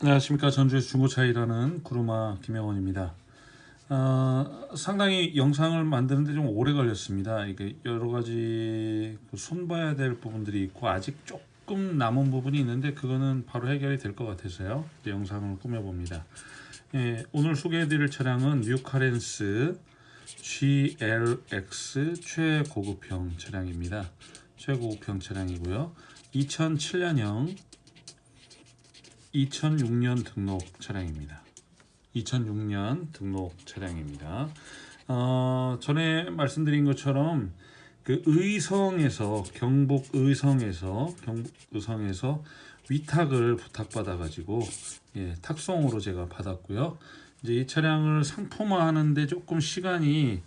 안녕하십니까. 전주에서 중고차 일하는 구루마 김영원입니다. 상당히 영상을 만드는데 좀 오래 걸렸습니다. 이게 여러 가지 손봐야 될 부분들이 있고 아직 조금 남은 부분이 있는데 그거는 바로 해결이 될 것 같아서요. 이제 영상을 꾸며봅니다. 예, 오늘 소개해드릴 차량은 뉴카렌스 GLX 최고급형 차량입니다. 최고급형 차량이고요. 2007년형 2006년 등록 차량입니다. 2006년 등록 차량입니다. 전에 말씀드린 것처럼 그 경북 의성에서 위탁을 부탁받아 가지고 탁송으로 제가 받았고요. 이제 이 차량을 상품화하는데 조금 시간이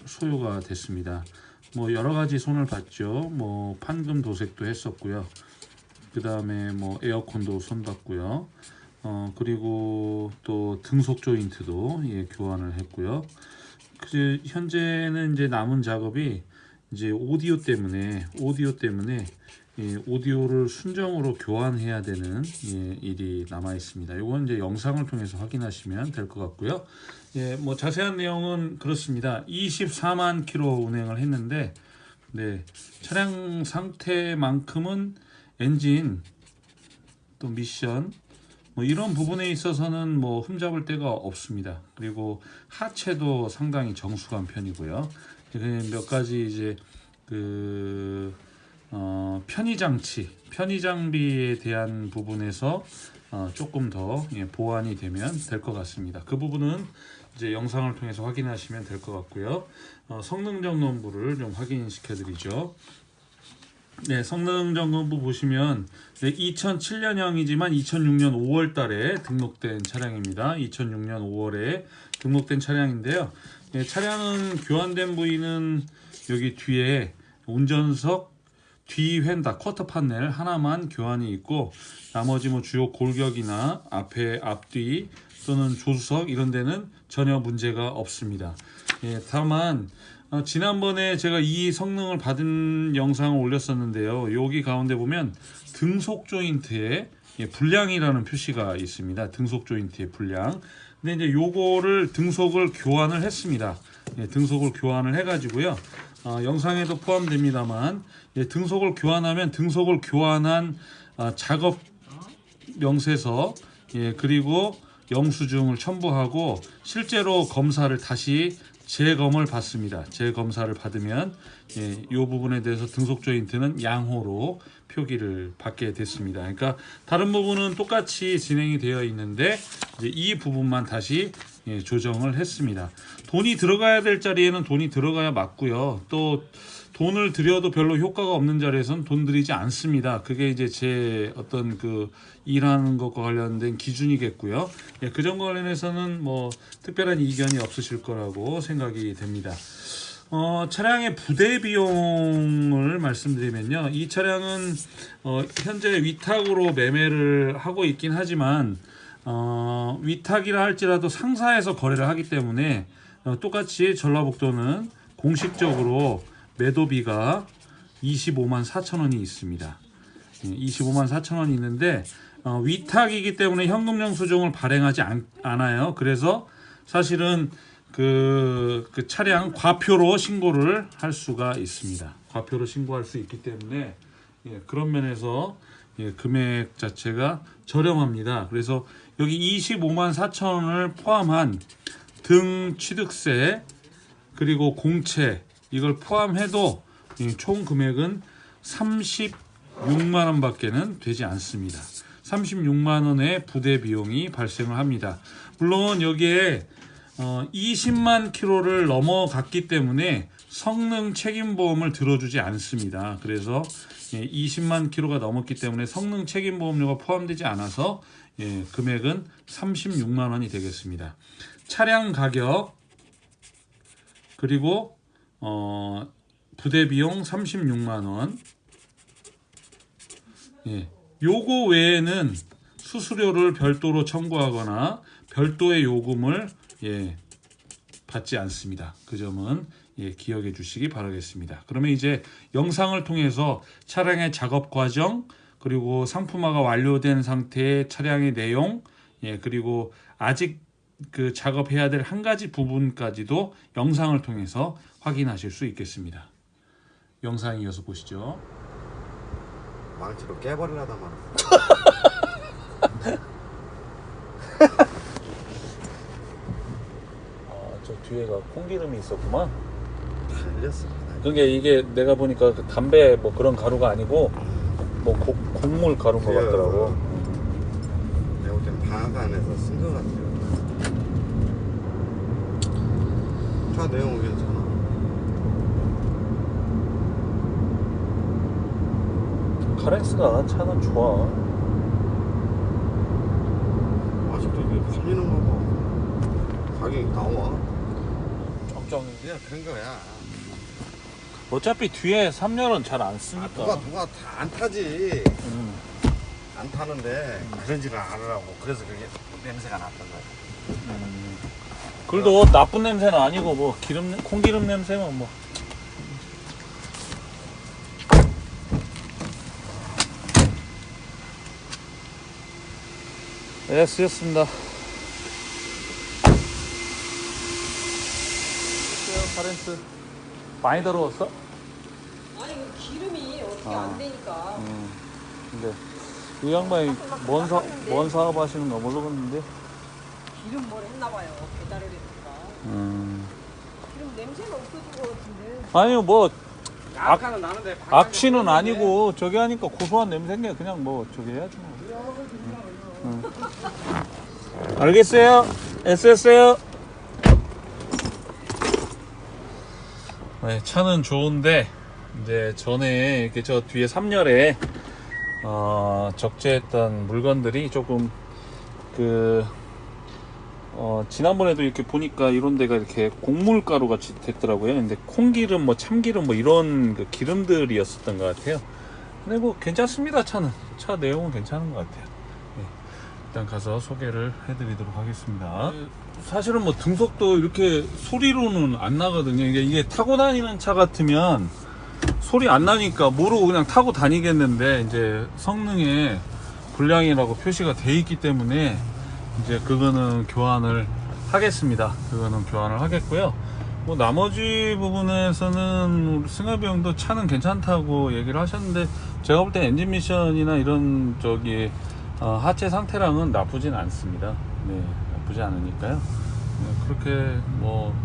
소요가 됐습니다. 뭐 여러 가지 손을 봤죠. 뭐 판금 도색도 했었고요. 그 다음에 뭐 에어컨도 손봤고요. 그리고 또 등속 조인트도 교환을 했고요. 현재는 이제 남은 작업이 이제 오디오 때문에 오디오를 순정으로 교환해야 되는 일이 남아 있습니다. 이건 이제 영상을 통해서 확인하시면 될 것 같고요. 뭐 자세한 내용은 그렇습니다. 24만 킬로 운행을 했는데, 차량 상태만큼은 엔진 또 미션 뭐 이런 부분에 있어서는 뭐 흠잡을 데가 없습니다. 그리고 하체도 상당히 정숙한 편이고요. 몇 가지 이제 편의 장비에 대한 부분에서 조금 더 보완이 되면 될 것 같습니다. 그 부분은 이제 영상을 통해서 확인하시면 될 것 같고요. 성능 점검부를 좀 확인시켜 드리죠. 성능 점검부 보시면 2007년형이지만 2006년 5월 달에 등록된 차량입니다. 2006년 5월에 등록된 차량인데요. 차량은 교환된 부위는 여기 뒤에 운전석 뒤 휀다 쿼터 판넬 하나만 교환이 있고, 나머지 뭐 주요 골격이나 앞뒤 또는 조수석 이런 데는 전혀 문제가 없습니다. 다만 지난번에 제가 이 성능을 받은 영상을 올렸었는데요. 여기 가운데 보면 등속 조인트에 불량이라는 표시가 있습니다. 등속 조인트의 불량. 근데 이제 요거를 등속을 교환을 했습니다. 등속을 교환을 해가지고요. 영상에도 포함됩니다만, 등속을 교환하면 등속을 교환한 작업 명세서 그리고 영수증을 첨부하고 실제로 검사를 다시 재검을 받습니다. 재검사를 받으면 이 부분에 대해서 등속 조인트는 양호로 표기를 받게 됐습니다. 그러니까 다른 부분은 똑같이 진행이 되어 있는데 이제 이 부분만 다시 조정을 했습니다. 돈이 들어가야 될 자리에는 돈이 들어가야 맞고요. 또 돈을 들여도 별로 효과가 없는 자리에서는 돈 들이지 않습니다. 그게 이제 제 어떤 일하는 것과 관련된 기준이겠고요. 그 점 관련해서는 뭐 특별한 이견이 없으실 거라고 생각이 됩니다. 차량의 부대 비용을 말씀드리면요. 이 차량은 현재 위탁으로 매매를 하고 있긴 하지만 위탁이라 할지라도 상사에서 거래를 하기 때문에 똑같이 전라북도는 공식적으로 매도비가 25만 4천 원이 있습니다. 25만 4천 원이 있는데 위탁이기 때문에 현금 영수증을 발행하지 않아요. 그래서 사실은 그 차량 과표로 신고를 할 수가 있습니다. 과표로 신고할 수 있기 때문에 그런 면에서 금액 자체가 저렴합니다. 그래서 여기 25만 4천 원을 포함한 등 취득세 그리고 공채 이걸 포함해도 총 금액은 36만 원밖에는 되지 않습니다. 36만 원의 부대 비용이 발생을 합니다. 물론 여기에 20만 킬로를 넘어갔기 때문에 성능 책임보험을 들어주지 않습니다. 그래서 20만 킬로가 넘었기 때문에 성능 책임보험료가 포함되지 않아서 금액은 36만 원이 되겠습니다. 차량 가격 그리고 부대 비용 36만 원. 요거 외에는 수수료를 별도로 청구하거나 별도의 요금을 받지 않습니다. 그 점은 기억해 주시기 바라겠습니다. 그러면 이제 영상을 통해서 차량의 작업 과정 그리고 상품화가 완료된 상태의 차량의 내용, 예, 그리고 아직 그 작업해야 될 한 가지 부분까지도 영상을 통해서 확인하실 수 있겠습니다. 영상 이어서 보시죠. 망치로 깨버리려다 말았어. 저 뒤에가 콩기름이 있었구만. 달렸어. 그게 이게 내가 보니까 그 담배 뭐 그런 가루가 아니고 뭐 곡물 가루인 것 같더라고. 내가 볼 때는 방앗간에서 쓴 것 같아요. 차 내용은 괜찮아. 카렌스가 차는 좋아. 아직도 이게 팔리는 거 봐. 가격이 나와. 쩡쩡. 그냥 그런 거야. 어차피 뒤에 3열은 잘 안 쓰니까. 누가 다 안 타지. 안 타는데 그런지를 알으라고. 그래서 그게 냄새가 났던 거야. 그래도 나쁜 냄새는 아니고 뭐 기름 콩기름 냄새면 뭐. 네, 쓰였습니다. 카렌스 많이 더러웠어? 아니 그 기름이 어떻게 안 되니까. 근데 이 양반이 뭔 사업 하시는 거 모르겠는데. 기름 뭘 했나 봐요. 배달을 했니까. 기름 냄새가 없어진 것 같은데. 아니요 뭐 약간은 나는데 악취는 아니고 저기 하니까 고소한 냄새인데 그냥 뭐 저기 해야지 뭐. 알겠어요. 애쓰셨어요. 네, 차는 좋은데 이제 전에 이렇게 저 뒤에 3열에 적재했던 물건들이 조금 지난번에도 이렇게 보니까 이런 데가 이렇게 곡물가루 같이 됐더라고요. 근데 콩기름 뭐 참기름 뭐 이런 그 기름들이었었던 것 같아요. 근데 뭐 괜찮습니다. 차 내용은 괜찮은 것 같아요. 네, 일단 가서 소개를 해드리도록 하겠습니다. 사실은 뭐 등속도 이렇게 소리로는 안 나거든요. 이게 타고 다니는 차 같으면 소리 안 나니까 모르고 그냥 타고 다니겠는데 이제 성능에 불량이라고 표시가 돼 있기 때문에 이제 그거는 교환을 하겠습니다. 그거는 교환을 하겠고요. 뭐 나머지 부분에서는 우리 승합이 형도 차는 괜찮다고 얘기를 하셨는데 제가 볼 때 엔진 미션이나 이런 저기 하체 상태랑은 나쁘진 않습니다. 네, 나쁘지 않으니까요. 네, 그렇게 뭐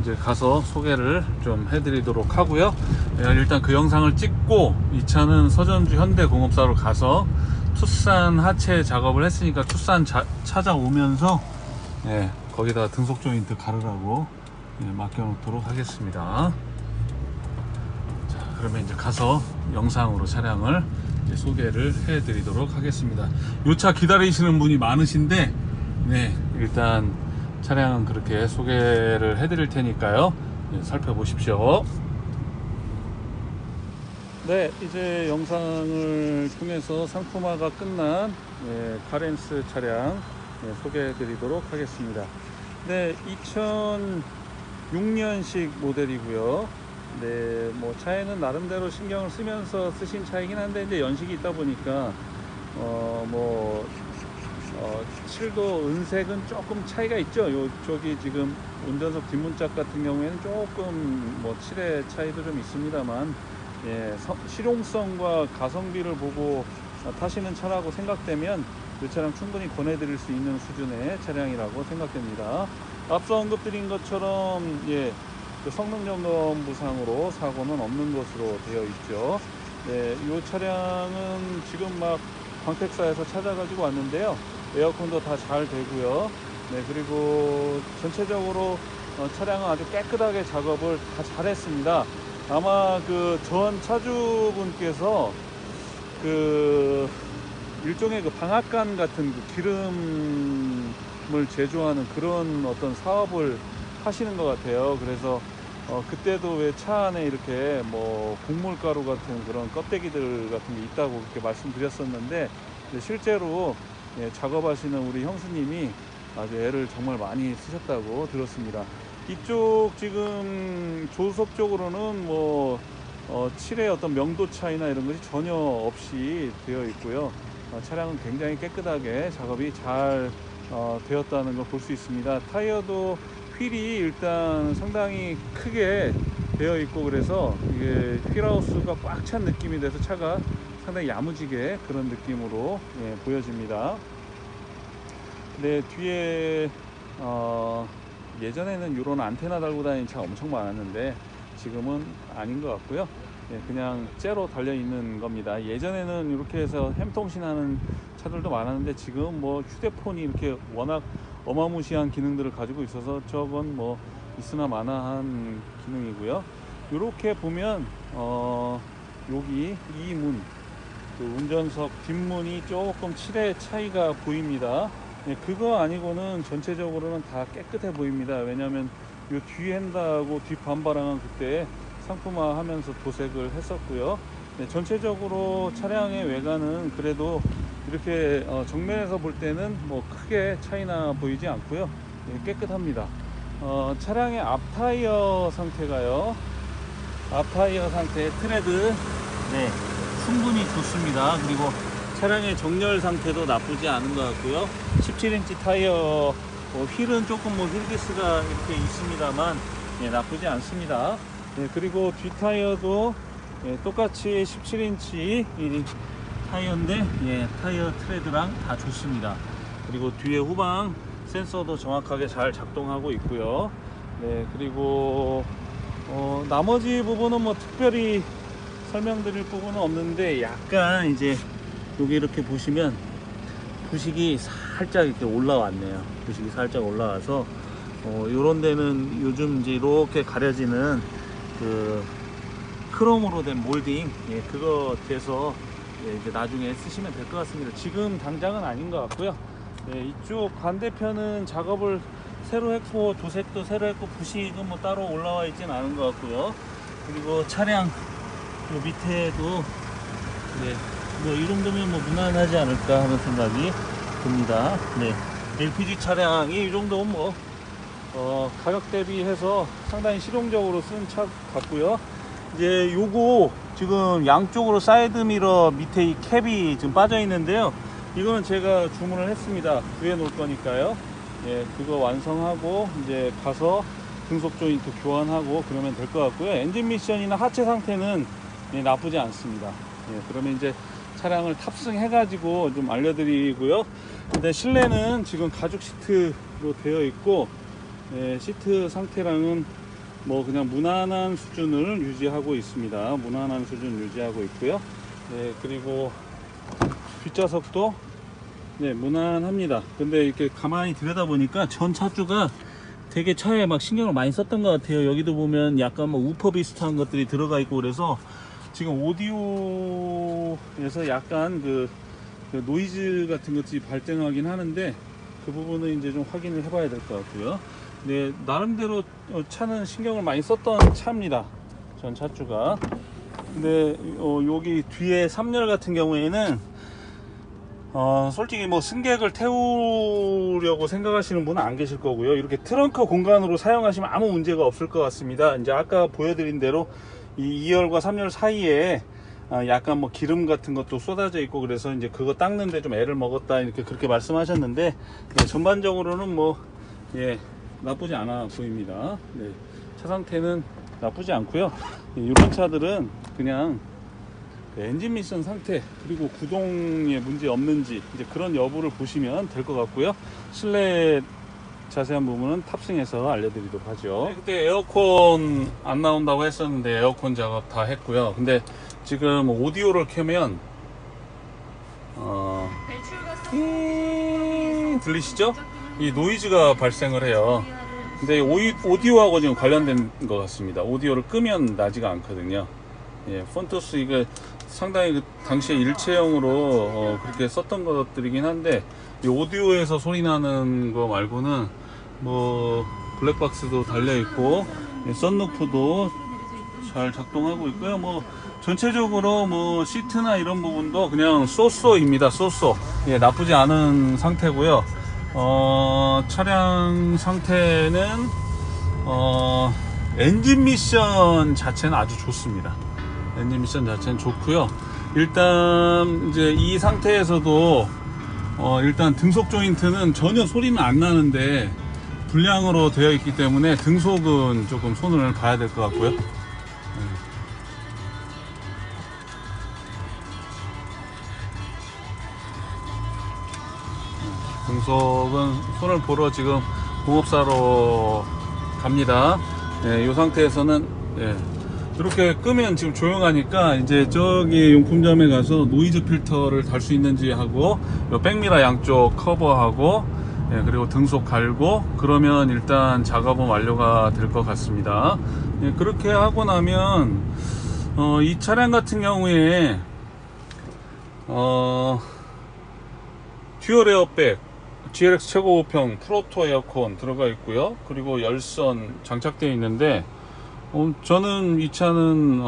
이제 가서 소개를 좀 해드리도록 하고요. 네, 일단 그 영상을 찍고 이 차는 서전주 현대공업사로 가서 투싼 하체 작업을 했으니까 투싼 찾아오면서 네, 거기다가 등속 조인트 가르라고 맡겨놓도록 하겠습니다. 자, 그러면 이제 가서 영상으로 차량을 이제 소개를 해드리도록 하겠습니다. 이 차 기다리시는 분이 많으신데, 네, 일단 차량은 그렇게 소개를 해드릴 테니까요. 네, 살펴보십시오. 네, 이제 영상을 통해서 상품화가 끝난 카렌스 차량 소개해 드리도록 하겠습니다. 네, 2006년식 모델이고요. 네, 뭐 차에는 나름대로 신경을 쓰면서 쓰신 차이긴 한데 이제 연식이 있다 보니까 칠도 은색은 조금 차이가 있죠. 저기 지금 운전석 뒷문짝 같은 경우에는 조금 뭐 칠의 차이도 좀 있습니다만, 예, 실용성과 가성비를 보고 타시는 차라고 생각되면 이 차량 충분히 권해드릴 수 있는 수준의 차량이라고 생각됩니다. 앞서 언급드린 것처럼 예, 그 성능 점검 부상으로 사고는 없는 것으로 되어 있죠. 네, 이 차량은 지금 막 광택사에서 찾아가지고 왔는데요. 에어컨도 다 잘 되고요. 네, 그리고 전체적으로 차량은 아주 깨끗하게 작업을 다 잘했습니다. 아마 그 전 차주분께서 그 일종의 그 방앗간 같은 그 기름을 제조하는 그런 어떤 사업을 하시는 것 같아요. 그래서 그때도 왜 차 안에 이렇게 뭐 곡물가루 같은 그런 껍데기들 같은 게 있다고 그렇게 말씀드렸었는데, 실제로 예, 작업하시는 우리 형수님이 아주 애를 정말 많이 쓰셨다고 들었습니다. 이쪽 지금 조수석 쪽으로는 뭐 칠의 어떤 명도 차이나 이런 것이 전혀 없이 되어 있고요. 차량은 굉장히 깨끗하게 작업이 잘 되었다는 걸 볼 수 있습니다. 타이어도 휠이 일단 상당히 크게 되어 있고 그래서 이게 휠하우스가 꽉 찬 느낌이 돼서 차가 상당히 야무지게 그런 느낌으로 보여집니다. 근데 뒤에 예전에는 이런 안테나 달고 다니는 차 엄청 많았는데 지금은 아닌 것 같고요. 그냥 째로 달려 있는 겁니다. 예전에는 이렇게 해서 햄통신하는 차들도 많았는데 지금 뭐 휴대폰이 이렇게 워낙 어마무시한 기능들을 가지고 있어서 저건 뭐 있으나 마나한 기능이고요. 이렇게 보면 여기 이 문, 그 운전석 뒷문이 조금 칠의 차이가 보입니다. 그거 아니고는 전체적으로는 다 깨끗해 보입니다. 왜냐하면 이 뒤 핸다하고 뒷 반바랑은 그때 상품화 하면서 도색을 했었고요. 전체적으로 차량의 외관은 그래도 이렇게 정면에서 볼 때는 뭐 크게 차이나 보이지 않고요. 깨끗합니다. 차량의 앞타이어 상태가요. 앞타이어 상태 트레드 충분히 좋습니다. 그리고 차량의 정렬 상태도 나쁘지 않은 것 같고요. 17인치 타이어 휠은 조금 휠기스가 이렇게 있습니다만 나쁘지 않습니다. 그리고 뒷 타이어도 똑같이 17인치 타이어인데 타이어 트레드랑 다 좋습니다. 그리고 뒤에 후방 센서도 정확하게 잘 작동하고 있고요. 그리고 나머지 부분은 뭐 특별히 설명드릴 부분은 없는데 약간 이제 여기 이렇게 보시면 부식이 살짝 이렇게 올라왔네요. 부식이 살짝 올라와서 요런 데는 요즘 이제 이렇게 가려지는 그 크롬으로 된 몰딩 그거 돼서 이제 나중에 쓰시면 될 것 같습니다. 지금 당장은 아닌 것 같고요. 이쪽 반대편은 작업을 새로 했고 도색도 새로 했고 부식은 뭐 따로 올라와 있진 않은 것 같고요. 그리고 차량 요 밑에도 뭐 이 정도면 뭐 무난하지 않을까 하는 생각이 듭니다. LPG 차량이 이 정도면 뭐 가격 대비해서 상당히 실용적으로 쓴 차 같고요. 이제 요거 지금 양쪽으로 사이드 미러 밑에 이 캡이 지금 빠져 있는데요. 이거는 제가 주문을 했습니다. 구해 놓을 거니까요. 그거 완성하고 이제 가서 등속 조인트 교환하고 그러면 될 것 같고요. 엔진 미션이나 하체 상태는 나쁘지 않습니다. 그러면 이제 차량을 탑승해 가지고 좀 알려드리고요. 근데 실내는 지금 가죽 시트로 되어 있고 시트 상태랑은 뭐 그냥 무난한 수준을 유지하고 있습니다. 무난한 수준 유지하고 있고요. 그리고 뒷좌석도 무난합니다. 근데 이렇게 가만히 들여다 보니까 전 차주가 되게 차에 막 신경을 많이 썼던 것 같아요. 여기도 보면 약간 뭐 우퍼 비슷한 것들이 들어가 있고 그래서 지금 오디오에서 약간 그 노이즈 같은 것들이 발생하긴 하는데 그 부분은 이제 좀 확인을 해봐야 될 것 같고요. 나름대로 차는 신경을 많이 썼던 차입니다. 전 차주가. 근데 여기 뒤에 3열 같은 경우에는 솔직히 뭐 승객을 태우려고 생각하시는 분은 안 계실 거고요. 이렇게 트렁크 공간으로 사용하시면 아무 문제가 없을 것 같습니다. 이제 아까 보여드린 대로 이 2열과 3열 사이에 약간 뭐 기름 같은 것도 쏟아져 있고 그래서 이제 그거 닦는데 좀 애를 먹었다 이렇게 그렇게 말씀하셨는데 전반적으로는 뭐 나쁘지 않아 보입니다. 차 상태는 나쁘지 않고요. 이런 차들은 그냥 엔진 미션 상태 그리고 구동에 문제 없는지 이제 그런 여부를 보시면 될 것 같고요. 실내 자세한 부분은 탑승해서 알려드리도록 하죠. 그때 에어컨 안 나온다고 했었는데 에어컨 작업 다 했고요. 근데 지금 오디오를 켜면 들리시죠? 이 노이즈가 발생을 해요. 근데 오디오하고 지금 관련된 것 같습니다. 오디오를 끄면 나지가 않거든요. 폰토스 이게 상당히 그 당시에 일체형으로 그렇게 썼던 것들이긴 한데 이 오디오에서 소리 나는 거 말고는 뭐 블랙박스도 달려 있고 썬루프도 잘 작동하고 있고요. 뭐 전체적으로 뭐 시트나 이런 부분도 그냥 쏘쏘입니다. 쏘쏘. 나쁘지 않은 상태고요. 차량 상태는 엔진 미션 자체는 아주 좋습니다. 엔진 미션 자체는 좋고요. 일단 이제 이 상태에서도 일단 등속 조인트는 전혀 소리는 안 나는데 불량으로 되어 있기 때문에 등속은 조금 손을 봐야 될 것 같고요. 등속은 손을 보러 지금 공업사로 갑니다. 이 상태에서는 이렇게 끄면 지금 조용하니까 이제 저기 용품점에 가서 노이즈 필터를 달 수 있는지 하고 백미러 양쪽 커버하고 그리고 등속 갈고 그러면 일단 작업은 완료가 될 것 같습니다. 그렇게 하고 나면 이 차량 같은 경우에 듀얼 에어백 GLX 최고고평 프로토 에어컨 들어가 있고요. 그리고 열선 장착되어 있는데 저는 이 차는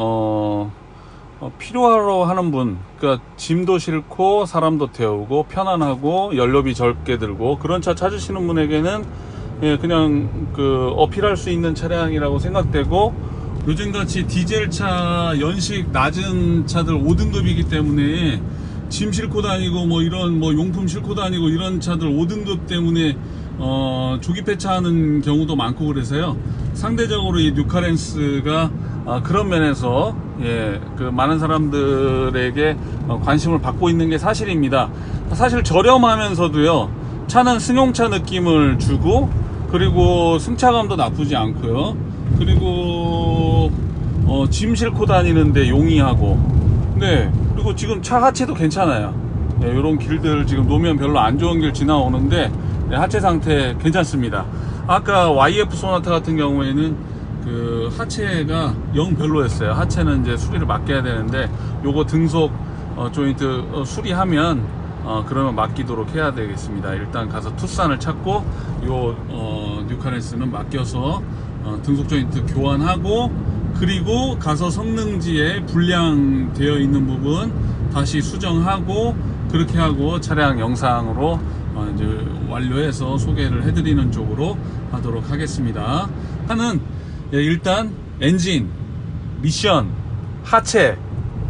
필요하러 하는 분, 그러니까 짐도 싫고 사람도 태우고 편안하고 연료비 적게 들고 그런 차 찾으시는 분에게는 그냥 어필할 수 있는 차량이라고 생각되고, 요즘같이 디젤차 연식 낮은 차들 5등급이기 때문에 짐 싣고 다니고 이런 용품 싣고 다니고 이런 차들 5등급 때문에 조기 폐차하는 경우도 많고, 그래서요 상대적으로 이 뉴카렌스가 그런 면에서 많은 사람들에게 관심을 받고 있는 게 사실입니다. 사실 저렴하면서도요 차는 승용차 느낌을 주고, 그리고 승차감도 나쁘지 않고요, 그리고 짐 싣고 다니는데 용이하고, 그리고 지금 차 하체도 괜찮아요. 이런 길들 지금 노면 별로 안 좋은 길 지나오는데 하체 상태 괜찮습니다. 아까 YF 소나타 같은 경우에는 하체가 영 별로였어요. 하체는 이제 수리를 맡겨야 되는데 요거 등속 조인트 수리하면 그러면 맡기도록 해야 되겠습니다. 일단 가서 투싼을 찾고 요 뉴카렌스는 맡겨서 등속 조인트 교환하고, 그리고 가서 성능지에 불량되어 있는 부분 다시 수정하고, 그렇게 하고 차량 영상으로 이제 완료해서 소개를 해드리는 쪽으로 하도록 하겠습니다. 하는 일단 엔진, 미션, 하체,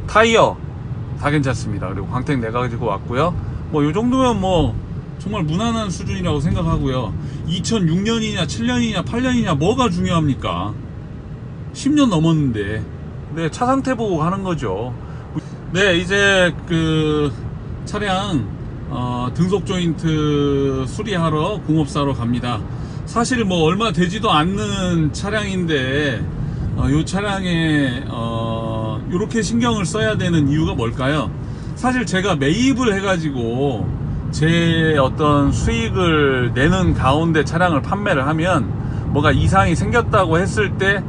타이어 다 괜찮습니다. 그리고 광택 내가 가지고 왔고요. 이 정도면 정말 무난한 수준이라고 생각하고요. 2006년이냐 7년이냐 8년이냐 뭐가 중요합니까? 10년 넘었는데 차 상태 보고 가는 거죠. 이제 차량 등속 조인트 수리하러 공업사로 갑니다. 사실 얼마 되지도 않는 차량인데 이 차량에 이렇게 신경을 써야 되는 이유가 뭘까요? 사실 제가 매입을 해가지고 제 어떤 수익을 내는 가운데 차량을 판매를 하면 뭐가 이상이 생겼다고 했을 때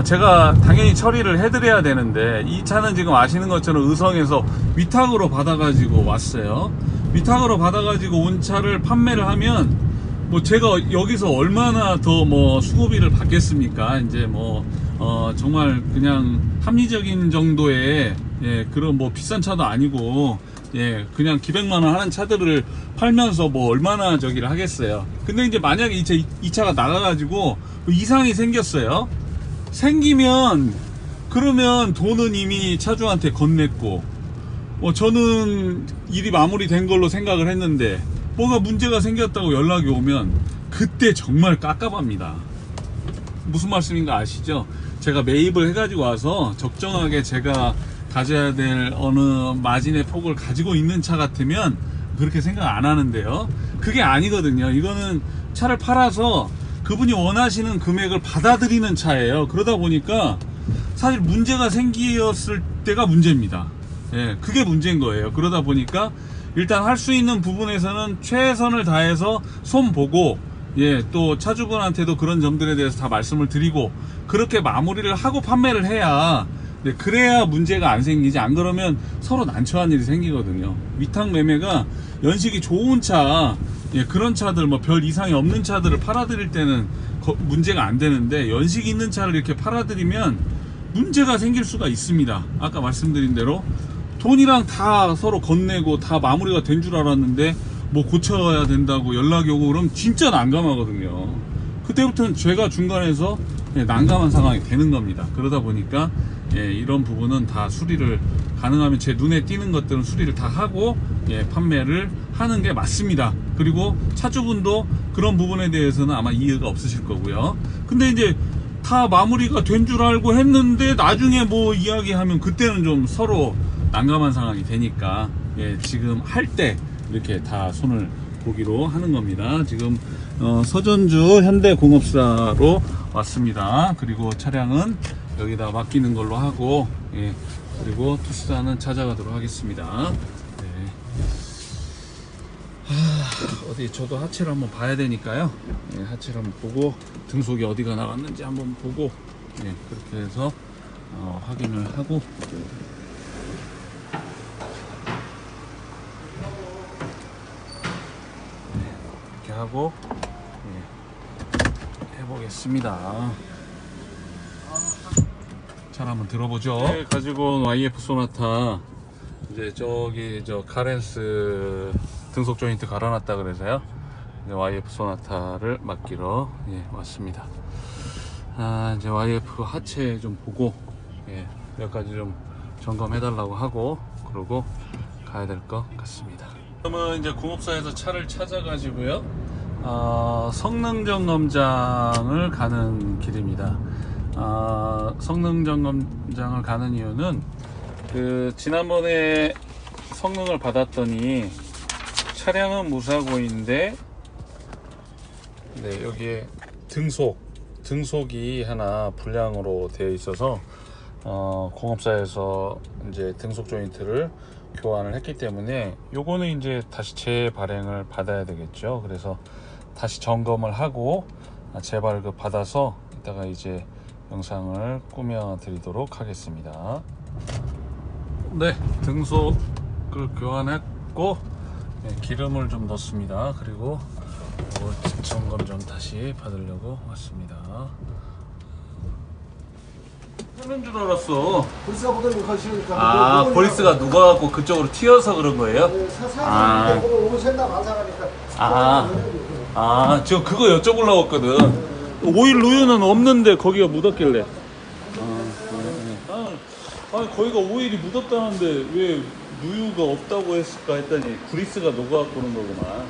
제가 당연히 처리를 해드려야 되는데, 이 차는 지금 아시는 것처럼 의성에서 위탁으로 받아가지고 왔어요. 위탁으로 받아가지고 온 차를 판매를 하면 제가 여기서 얼마나 더 수고비를 받겠습니까? 이제 정말 그냥 합리적인 정도의 그런 비싼 차도 아니고 그냥 기백만 원 하는 차들을 팔면서 얼마나 저기를 하겠어요. 근데 이제 만약에 이 차가 나가가지고 이상이 생겼어요. 생기면 그러면 돈은 이미 차주한테 건넸고 저는 일이 마무리된 걸로 생각을 했는데 뭐가 문제가 생겼다고 연락이 오면 그때 정말 깝깝합니다. 무슨 말씀인가 아시죠? 제가 매입을 해가지고 와서 적정하게 제가 가져야 될 어느 마진의 폭을 가지고 있는 차 같으면 그렇게 생각 안 하는데요, 그게 아니거든요. 이거는 차를 팔아서 그분이 원하시는 금액을 받아들이는 차예요. 그러다 보니까 사실 문제가 생겼을 때가 문제입니다. 그게 문제인 거예요. 그러다 보니까 일단 할 수 있는 부분에서는 최선을 다해서 손보고 또 차주분한테도 그런 점들에 대해서 다 말씀을 드리고 그렇게 마무리를 하고 판매를 해야 그래야 문제가 안 생기지, 안 그러면 서로 난처한 일이 생기거든요. 위탁 매매가 연식이 좋은 차, 그런 차들 별 이상이 없는 차들을 팔아드릴 때는 문제가 안 되는데, 연식이 있는 차를 이렇게 팔아드리면 문제가 생길 수가 있습니다. 아까 말씀드린 대로 돈이랑 다 서로 건네고 다 마무리가 된 줄 알았는데 고쳐야 된다고 연락이 오고 그러면 진짜 난감하거든요. 그때부터는 제가 중간에서 난감한 상황이 되는 겁니다. 그러다 보니까 이런 부분은 다 수리를 가능하면 제 눈에 띄는 것들은 수리를 다 하고 판매를 하는 게 맞습니다. 그리고 차주분도 그런 부분에 대해서는 아마 이해가 없으실 거고요. 근데 이제 다 마무리가 된 줄 알고 했는데 나중에 뭐 이야기하면 그때는 좀 서로 난감한 상황이 되니까 지금 할 때 이렇게 다 손을 보기로 하는 겁니다. 지금 서전주 현대공업사로 왔습니다. 그리고 차량은 여기다 맡기는 걸로 하고 그리고 투스단은 찾아가도록 하겠습니다. 어디 저도 하체를 한번 봐야 되니까요. 하체를 한번 보고 등속이 어디가 나갔는지 한번 보고 그렇게 해서 확인을 하고 이렇게 하고 해보겠습니다. 잘 한번 들어보죠. 가지고 온 YF 소나타 이제 저기 저 카렌스 등속 조인트 갈아놨다 그래서요. 이제 YF 소나타를 맡기러 왔습니다. 이제 YF 하체 좀 보고 몇 가지 좀 점검해 달라고 하고 그러고 가야 될 것 같습니다. 그러면 이제 공업사에서 차를 찾아가지고요. 성능 점검장을 가는 길입니다. 성능 점검장을 가는 이유는 지난번에 성능을 받았더니 차량은 무사고인데 여기에 등속이 하나 불량으로 되어 있어서 공업사에서 이제 등속 조인트를 교환을 했기 때문에 요거는 이제 다시 재발행을 받아야 되겠죠. 그래서 다시 점검을 하고 재발급 받아서 이따가 이제 영상을 꾸며 드리도록 하겠습니다. 등속을 교환했고 기름을 좀 넣습니다. 그리고 점검 좀 다시 받으려고 왔습니다. 하는 줄 알았어. 보리스가 보더니 가시니까. 보리스가 누가 갖고 그쪽으로 튀어서 그런 거예요? 사사가 오고 샌다 반사가니까. 저 그거 여쭤보려고 했거든. 오일 누유는 없는데 거기가 묻었길래. 아니 거기가 오일이 묻었다는데 왜 누유가 없다고 했을까 했더니 그리스가 녹아갖고 그런 거구만.